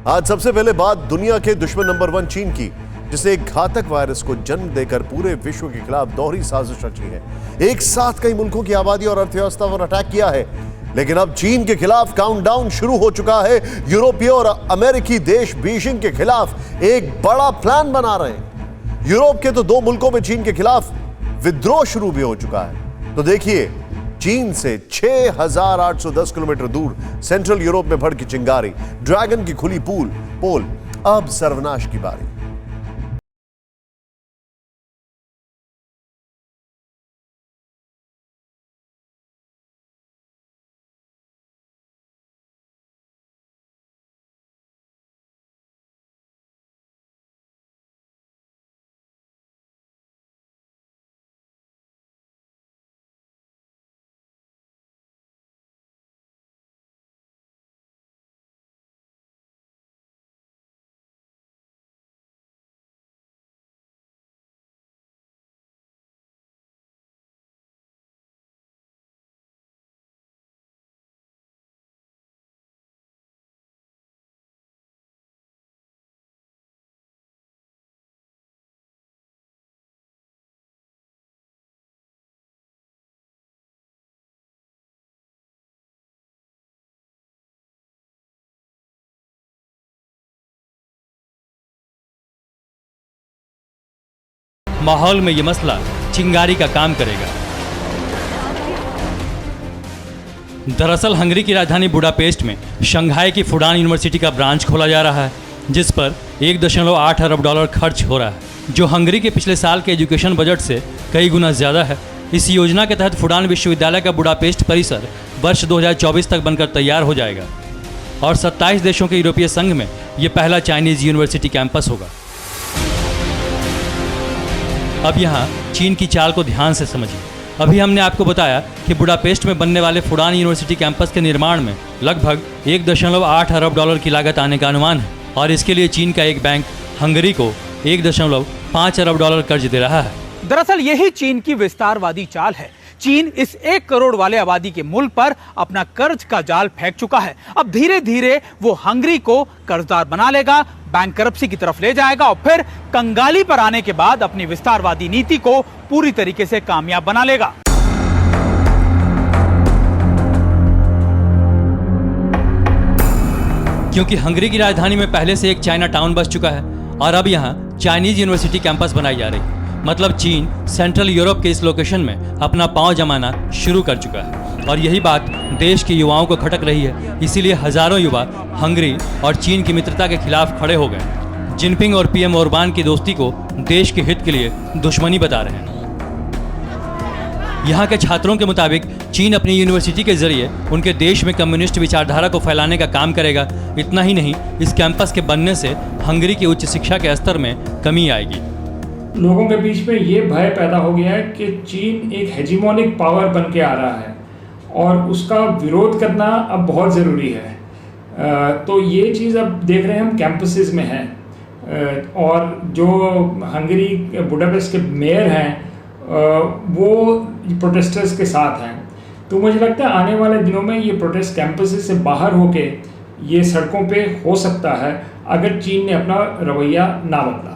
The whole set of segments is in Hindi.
आज सबसे पहले बात दुनिया के दुश्मन नंबर 1 चीन की, जिसे एक घातक वायरस को जन्म देकर पूरे विश्व के खिलाफ दोहरी साजिश रची है। एक साथ कई मुल्कों की आबादी और अर्थव्यवस्था पर अटैक किया है, लेकिन अब चीन के खिलाफ काउंटडाउन शुरू हो चुका है। यूरोपीय और अमेरिकी देश बीजिंग के खिलाफ एक बड़ा प्लान बना रहे हैं। यूरोप के तो 2 मुल्कों में चीन के खिलाफ विद्रोह शुरू भी हो चुका है। तो देखिए, चीन से 6,810 किलोमीटर दूर सेंट्रल यूरोप में भड़की चिंगारी, ड्रैगन की खुली पोल, अब सर्वनाश की बारी। माहौल में ये मसला चिंगारी का काम करेगा। दरअसल हंगरी की राजधानी बुडापेस्ट में शंघाई की फुडान यूनिवर्सिटी का ब्रांच खोला जा रहा है, जिस पर 1.8 अरब डॉलर खर्च हो रहा है, जो हंगरी के पिछले साल के एजुकेशन बजट से कई गुना ज़्यादा है। इस योजना के तहत फुडान विश्वविद्यालय का बुडापेस्ट परिसर वर्ष 2024 तक बनकर तैयार हो जाएगा और 27 देशों के यूरोपीय संघ में ये पहला चाइनीज़ यूनिवर्सिटी कैंपस होगा। अब यहाँ चीन की चाल को ध्यान से समझिए। अभी हमने आपको बताया कि बुडापेस्ट में बनने वाले फुडान यूनिवर्सिटी कैंपस के निर्माण में लगभग 1.8 अरब डॉलर की लागत आने का अनुमान है और इसके लिए चीन का एक बैंक हंगरी को 1.5 अरब डॉलर कर्ज दे रहा है। दरअसल यही चीन की विस्तारवादी चाल है। चीन इस 1 करोड़ वाले आबादी के मुल्क पर अपना कर्ज का जाल फेंक चुका है। अब धीरे धीरे वो हंगरी को कर्जदार बना लेगा, बैंकरप्सी की तरफ ले जाएगा और फिर कंगाली पर आने के बाद अपनी विस्तारवादी नीति को पूरी तरीके से कामयाब बना लेगा। क्योंकि हंगरी की राजधानी में पहले से एक चाइना टाउन बस चुका है और अब यहाँ चाइनीज यूनिवर्सिटी कैंपस बनाई जा रही है। मतलब चीन सेंट्रल यूरोप के इस लोकेशन में अपना पांव जमाना शुरू कर चुका है और यही बात देश के युवाओं को खटक रही है। इसीलिए हजारों युवा हंगरी और चीन की मित्रता के खिलाफ खड़े हो गए। जिनपिंग और पीएम ओरबान की दोस्ती को देश के हित के लिए दुश्मनी बता रहे हैं। यहाँ के छात्रों के मुताबिक चीन अपनी यूनिवर्सिटी के जरिए उनके देश में कम्युनिस्ट विचारधारा को फैलाने का काम करेगा। इतना ही नहीं, इस कैंपस के बनने से हंगरी की उच्च शिक्षा के स्तर में कमी आएगी। लोगों के बीच में ये भय पैदा हो गया है कि चीन एक हेजिमोनिक पावर बन के आ रहा है और उसका विरोध करना अब बहुत ज़रूरी है। तो ये चीज़ अब देख रहे हैं हम कैंपसेस में हैं और जो हंगरी बुडापेस्ट के मेयर हैं वो प्रोटेस्टर्स के साथ हैं। तो मुझे लगता है आने वाले दिनों में ये प्रोटेस्ट कैंपसेस से बाहर होके ये सड़कों पे हो सकता है अगर चीन ने अपना रवैया ना बदला।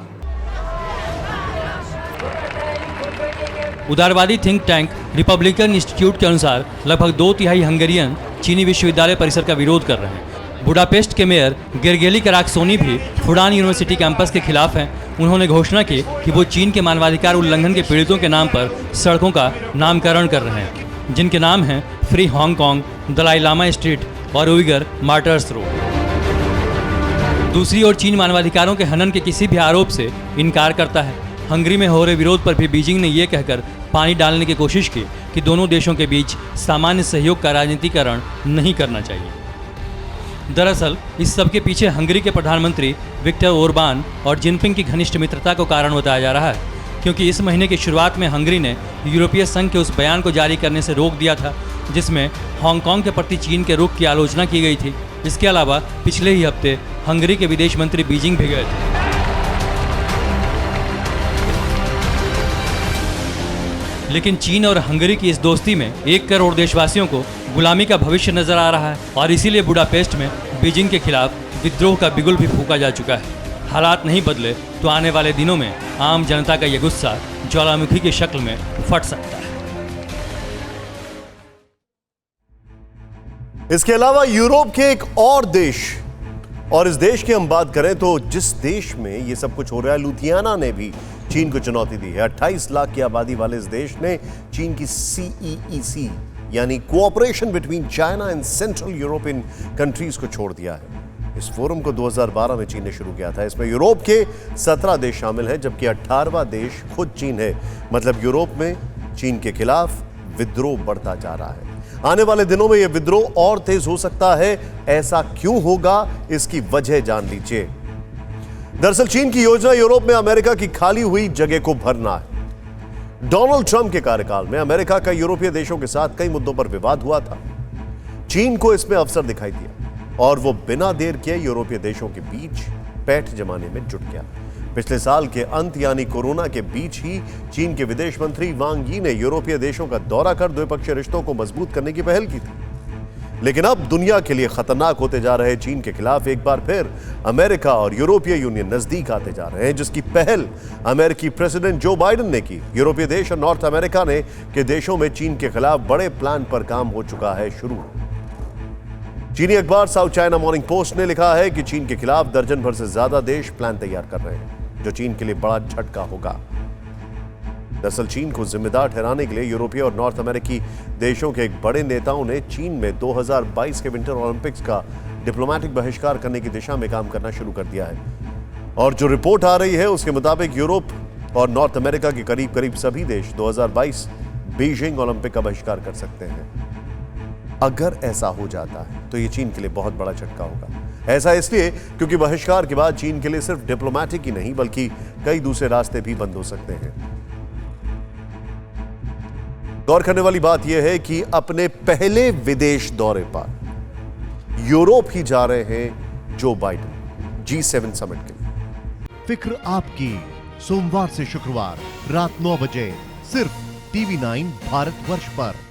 उदारवादी थिंक टैंक रिपब्लिकन इंस्टीट्यूट के अनुसार लगभग 2/3 हंगेरियन चीनी विश्वविद्यालय परिसर का विरोध कर रहे हैं। बुडापेस्ट के मेयर गेरगेली कराक्सोनी भी फुडान यूनिवर्सिटी कैंपस के खिलाफ हैं। उन्होंने घोषणा की कि वो चीन के मानवाधिकार उल्लंघन के पीड़ितों के नाम पर सड़कों का नामकरण कर रहे हैं, जिनके नाम हैं free Hong Kong, Dalai Lama street और उइगर मार्टर्स रोड। दूसरी ओर चीन मानवाधिकारों के हनन के किसी भी आरोप से इनकार करता है। हंगरी में हो रहे विरोध पर भी बीजिंग ने यह कहकर पानी डालने की कोशिश की कि दोनों देशों के बीच सामान्य सहयोग का राजनीतिकरण नहीं करना चाहिए। दरअसल इस सब के पीछे हंगरी के प्रधानमंत्री विक्टर ओरबान और जिनपिंग की घनिष्ठ मित्रता को कारण बताया जा रहा है, क्योंकि इस महीने की शुरुआत में हंगरी ने यूरोपीय संघ के उस बयान को जारी करने से रोक दिया था जिसमें हांगकांग के प्रति चीन के रुख की आलोचना की गई थी। इसके अलावा पिछले ही हफ्ते हंगरी के विदेश मंत्री बीजिंग भी गए थे। लेकिन चीन और हंगरी की इस दोस्ती में 1 करोड़ देशवासियों को गुलामी का भविष्य नजर आ रहा है और इसीलिए बुडापेस्ट में बीजिंग के खिलाफ विद्रोह का बिगुल भी फूंका जा चुका है। हालात नहीं बदले तो आने वाले दिनों में आम जनता का यह गुस्सा ज्वालामुखी की शक्ल में फट सकता है। इसके अलावा यूरोप के एक और देश, और इस देश की हम बात करें तो जिस देश में ये सब कुछ हो रहा है, लुधियाना ने भी चीन को चुनौती दी है। 28 लाख की आबादी वाले इस देश ने चीन की CEEC यानी cooperation between China and central European countries को छोड़ दिया है। इस फोरम को 2012 में चीन ने शुरू किया था। इसमें यूरोप के 17 देश शामिल हैं, जबकि 18वां देश खुद चीन है। मतलब यूरोप में चीन के खिलाफ विद्रोह बढ़ता जा रहा है। आने वाले दिनों में यह विद्रोह और तेज हो सकता है। ऐसा क्यों होगा, इसकी वजह जान लीजिए। दरअसल चीन की योजना यूरोप में अमेरिका की खाली हुई जगह को भरना है। डोनाल्ड ट्रंप के कार्यकाल में अमेरिका का यूरोपीय देशों के साथ कई मुद्दों पर विवाद हुआ था। चीन को इसमें अवसर दिखाई दिया और वो बिना देर किए यूरोपीय देशों के बीच पैठ जमाने में जुट गया। पिछले साल के अंत यानी कोरोना के बीच ही चीन के विदेश मंत्री वांग यी ने यूरोपीय देशों का दौरा कर द्विपक्षीय रिश्तों को मजबूत करने की पहल की थी। लेकिन अब दुनिया के लिए खतरनाक होते जा रहे चीन के खिलाफ एक बार फिर अमेरिका और यूरोपीय यूनियन नजदीक आते जा रहे हैं, जिसकी पहल अमेरिकी प्रेसिडेंट जो बाइडेन ने की। यूरोपीय देश और नॉर्थ अमेरिका ने के देशों में चीन के खिलाफ बड़े प्लान पर काम हो चुका है शुरू। चीनी अखबार साउथ चाइना मॉर्निंग पोस्ट ने लिखा है कि चीन के खिलाफ दर्जन भर से ज्यादा देश प्लान तैयार कर रहे हैं, जो चीन के लिए बड़ा झटका होगा। दरअसल चीन को जिम्मेदार ठहराने के लिए यूरोपीय और नॉर्थ अमेरिकी देशों के एक बड़े नेताओं ने चीन में 2022 के विंटर ओलंपिक्स का डिप्लोमेटिक बहिष्कार करने की दिशा में काम करना शुरू कर दिया है। और जो रिपोर्ट आ रही है उसके मुताबिक यूरोप और नॉर्थ अमेरिका के करीब करीब सभी देश 2022 बीजिंग ओलंपिक का बहिष्कार कर सकते हैं। अगर ऐसा हो जाता है तो ये चीन के लिए बहुत बड़ा झटका होगा। ऐसा इसलिए क्योंकि बहिष्कार के बाद चीन के लिए सिर्फ डिप्लोमेटिक ही नहीं बल्कि कई दूसरे रास्ते भी बंद हो सकते हैं। गौर करने वाली बात यह है कि अपने पहले विदेश दौरे पर यूरोप ही जा रहे हैं जो बाइडेन G7 समिट के लिए। फिक्र आपकी, सोमवार से शुक्रवार रात 9 बजे सिर्फ TV9 भारतवर्ष पर।